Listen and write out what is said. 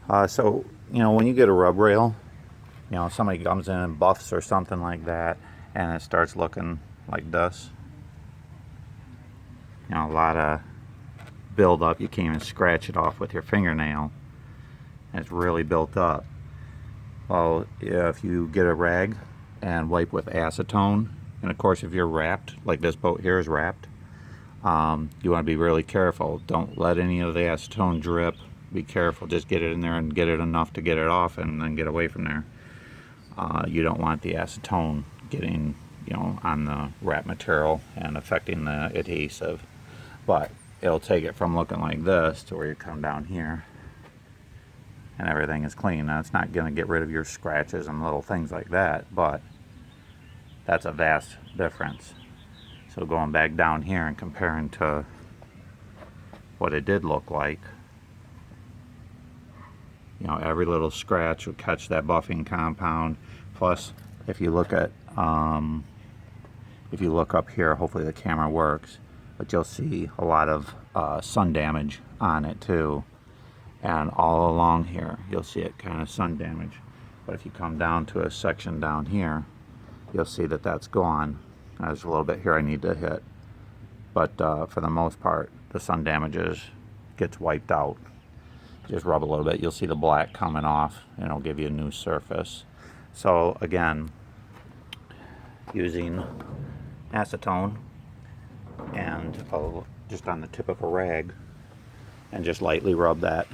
So, when you get a rub rail, somebody comes in and buffs or something like that, and it starts looking like this. A lot of build-up. You can't even scratch it off with your fingernail. It's really built up. Well, if you get a rag and wipe with acetone, and of course if you're wrapped, like this boat here is wrapped, you want to be really careful. Don't let any of the acetone drip. Be careful. Just get it in there and get it enough to get it off and then get away from there. You don't want the acetone getting, on the wrap material and affecting the adhesive. But it'll take it from looking like this to where you come down here and everything is clean. Now, it's not going to get rid of your scratches and little things like that, but that's a vast difference. So going back down here and comparing to what it did look like, every little scratch would catch that buffing compound. Plus, if you look at, if you look up here, hopefully the camera works, but you'll see a lot of sun damage on it too. And all along here, you'll see it kind of sun damage. But if you come down to a section down here, you'll see that that's gone. There's a little bit here I need to hit. But for the most part, the sun damages gets wiped out. Just rub a little bit, you'll see the black coming off, and it'll give you a new surface. So again, using acetone and just on the tip of a rag, and just lightly rub that.